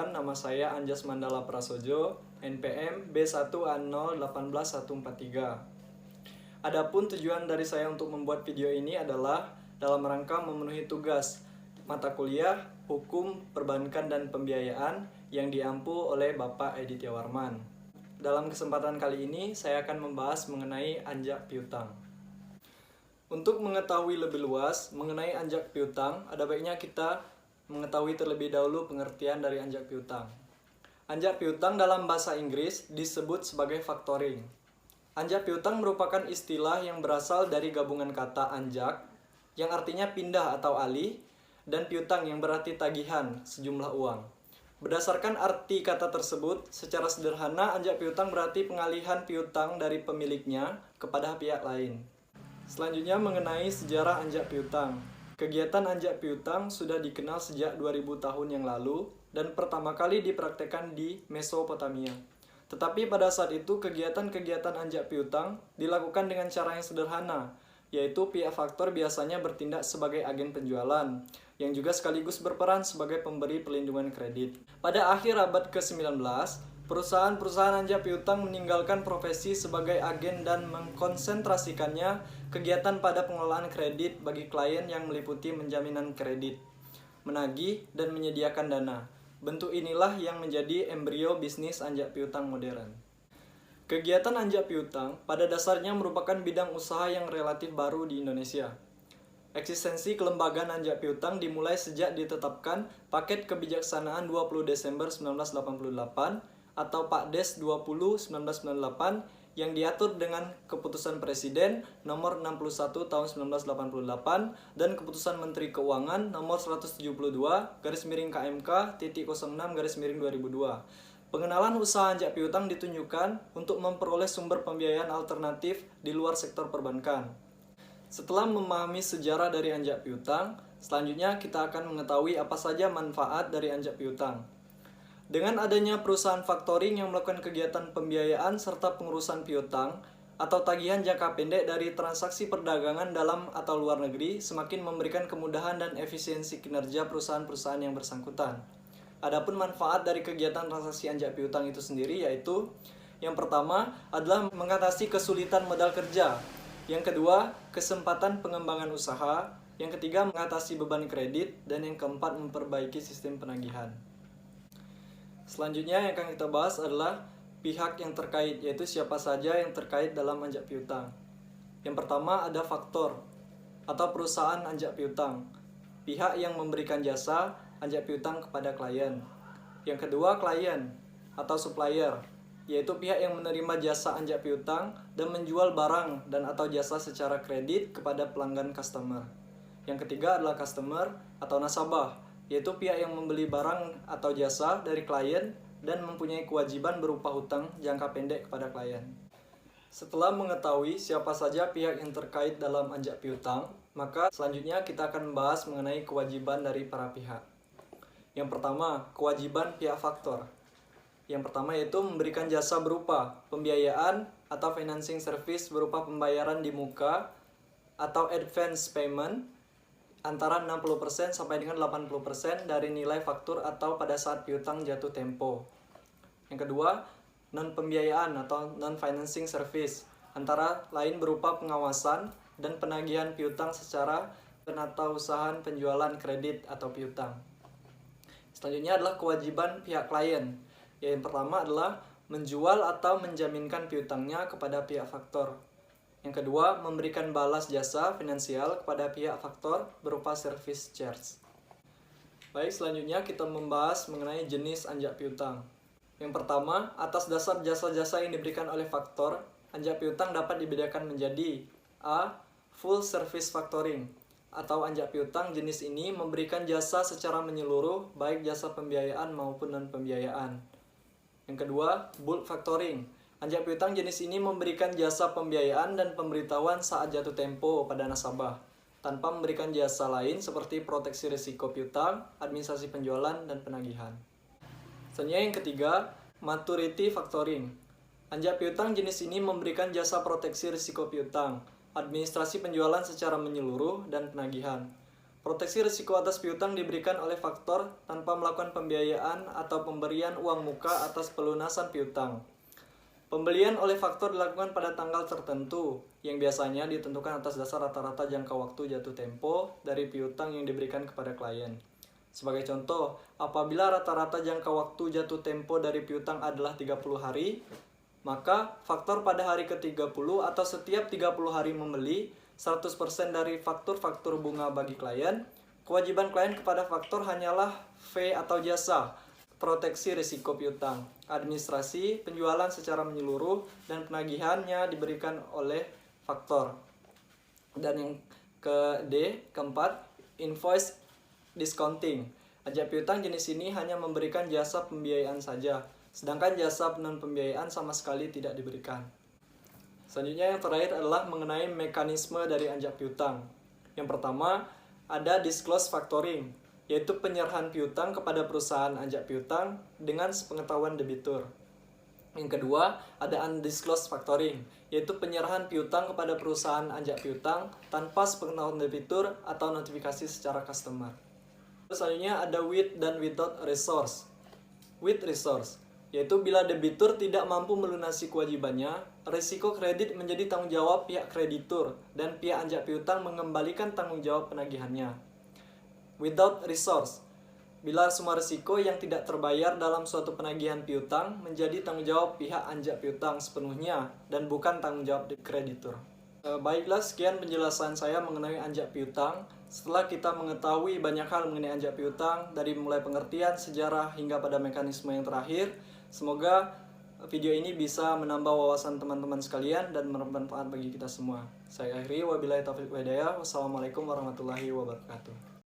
Perkenalkan, nama saya Anjas Mandala Prasojo, NPM B1A018143. Adapun tujuan dari saya untuk membuat video ini adalah dalam rangka memenuhi tugas mata kuliah Hukum Perbankan dan Pembiayaan yang diampu oleh Bapak Editya Warman. Dalam kesempatan kali ini, saya akan membahas mengenai anjak piutang. Untuk mengetahui lebih luas mengenai anjak piutang, ada baiknya kita mengetahui terlebih dahulu pengertian dari anjak piutang. Anjak piutang dalam bahasa Inggris disebut sebagai factoring. Anjak piutang merupakan istilah yang berasal dari gabungan kata anjak, yang artinya pindah atau alih, dan piutang yang berarti tagihan sejumlah uang. Berdasarkan arti kata tersebut, secara sederhana anjak piutang berarti pengalihan piutang dari pemiliknya kepada pihak lain. Selanjutnya mengenai sejarah anjak piutang. Kegiatan anjak piutang sudah dikenal sejak 2000 tahun yang lalu dan pertama kali dipraktekkan di Mesopotamia. Tetapi pada saat itu kegiatan-kegiatan anjak piutang dilakukan dengan cara yang sederhana, yaitu pihak faktor biasanya bertindak sebagai agen penjualan, yang juga sekaligus berperan sebagai pemberi perlindungan kredit. Pada akhir abad ke-19, perusahaan-perusahaan anjak piutang meninggalkan profesi sebagai agen dan mengkonsentrasikannya kegiatan pada pengelolaan kredit bagi klien yang meliputi menjaminan kredit, menagih, dan menyediakan dana. Bentuk inilah yang menjadi embrio bisnis anjak piutang modern. Kegiatan anjak piutang pada dasarnya merupakan bidang usaha yang relatif baru di Indonesia. Eksistensi kelembagaan anjak piutang dimulai sejak ditetapkan Paket Kebijaksanaan 20 Desember 1988 atau Pakdes 20 1998 yang diatur dengan Keputusan Presiden nomor 61 tahun 1988 dan Keputusan Menteri Keuangan nomor 172/KMK.06/2002. Pengenalan usaha anjak piutang ditunjukkan untuk memperoleh sumber pembiayaan alternatif di luar sektor perbankan. Setelah memahami sejarah dari anjak piutang, selanjutnya kita akan mengetahui apa saja manfaat dari anjak piutang. Dengan adanya perusahaan faktoring yang melakukan kegiatan pembiayaan serta pengurusan piutang atau tagihan jangka pendek dari transaksi perdagangan dalam atau luar negeri semakin memberikan kemudahan dan efisiensi kinerja perusahaan-perusahaan yang bersangkutan. Adapun manfaat dari kegiatan transaksi anjak piutang itu sendiri yaitu yang pertama adalah mengatasi kesulitan modal kerja, yang kedua kesempatan pengembangan usaha, yang ketiga mengatasi beban kredit, dan yang keempat memperbaiki sistem penagihan. Selanjutnya yang akan kita bahas adalah pihak yang terkait, yaitu siapa saja yang terkait dalam anjak piutang. Yang pertama ada faktor atau perusahaan anjak piutang, pihak yang memberikan jasa anjak piutang kepada klien. Yang kedua klien atau supplier, yaitu pihak yang menerima jasa anjak piutang dan menjual barang dan atau jasa secara kredit kepada pelanggan customer. Yang ketiga adalah customer atau nasabah, yaitu pihak yang membeli barang atau jasa dari klien dan mempunyai kewajiban berupa hutang jangka pendek kepada klien. Setelah mengetahui siapa saja pihak yang terkait dalam anjak piutang, maka selanjutnya kita akan membahas mengenai kewajiban dari para pihak. Yang pertama, kewajiban pihak faktor. Yang pertama yaitu memberikan jasa berupa pembiayaan atau financing service berupa pembayaran di muka atau advance payment antara 60% sampai dengan 80% dari nilai faktur atau pada saat piutang jatuh tempo. Yang kedua, non-pembiayaan atau non-financing service, antara lain berupa pengawasan dan penagihan piutang secara penatausahaan penjualan kredit atau piutang. Selanjutnya adalah kewajiban pihak klien. Yang pertama adalah menjual atau menjaminkan piutangnya kepada pihak faktor. Yang kedua, memberikan balas jasa finansial kepada pihak faktor berupa service charge. Baik, selanjutnya kita membahas mengenai jenis anjak piutang. Yang pertama, atas dasar jasa-jasa yang diberikan oleh faktor, anjak piutang dapat dibedakan menjadi A. Full service factoring, atau anjak piutang jenis ini memberikan jasa secara menyeluruh, baik jasa pembiayaan maupun non-pembiayaan. Yang kedua, bulk factoring. Anjak piutang jenis ini memberikan jasa pembiayaan dan pemberitahuan saat jatuh tempo pada nasabah, tanpa memberikan jasa lain seperti proteksi risiko piutang, administrasi penjualan, dan penagihan. Selanjutnya yang ketiga, maturity factoring. Anjak piutang jenis ini memberikan jasa proteksi risiko piutang, administrasi penjualan secara menyeluruh, dan penagihan. Proteksi risiko atas piutang diberikan oleh faktor tanpa melakukan pembiayaan atau pemberian uang muka atas pelunasan piutang. Pembelian oleh faktor dilakukan pada tanggal tertentu, yang biasanya ditentukan atas dasar rata-rata jangka waktu jatuh tempo dari piutang yang diberikan kepada klien. Sebagai contoh, apabila rata-rata jangka waktu jatuh tempo dari piutang adalah 30 hari, maka faktor pada hari ke-30 atau setiap 30 hari membeli 100% dari faktur-faktur bunga bagi klien. Kewajiban klien kepada faktor hanyalah fee atau jasa, proteksi risiko piutang, administrasi, penjualan secara menyeluruh, dan penagihannya diberikan oleh faktor. Dan yang keempat, invoice discounting. Ajak piutang jenis ini hanya memberikan jasa pembiayaan saja, sedangkan jasa non-pembiayaan sama sekali tidak diberikan. Selanjutnya yang terakhir adalah mengenai mekanisme dari anjak piutang. Yang pertama, ada disclose factoring, yaitu penyerahan piutang kepada perusahaan anjak piutang dengan sepengetahuan debitur. Yang kedua, ada undisclosed factoring, yaitu penyerahan piutang kepada perusahaan anjak piutang tanpa sepengetahuan debitur atau notifikasi secara customer. Selanjutnya ada with dan without resource. With resource, yaitu bila debitur tidak mampu melunasi kewajibannya, risiko kredit menjadi tanggung jawab pihak kreditur dan pihak anjak piutang mengembalikan tanggung jawab penagihannya. Without resource, bila semua risiko yang tidak terbayar dalam suatu penagihan piutang menjadi tanggung jawab pihak anjak piutang sepenuhnya dan bukan tanggung jawab kreditur. Baiklah, sekian penjelasan saya mengenai anjak piutang. Setelah kita mengetahui banyak hal mengenai anjak piutang, dari mulai pengertian, sejarah, hingga pada mekanisme yang terakhir, semoga video ini bisa menambah wawasan teman-teman sekalian dan bermanfaat bagi kita semua. Saya akhiri, wabillahi taufiq wal hidayah. Wassalamualaikum warahmatullahi wabarakatuh.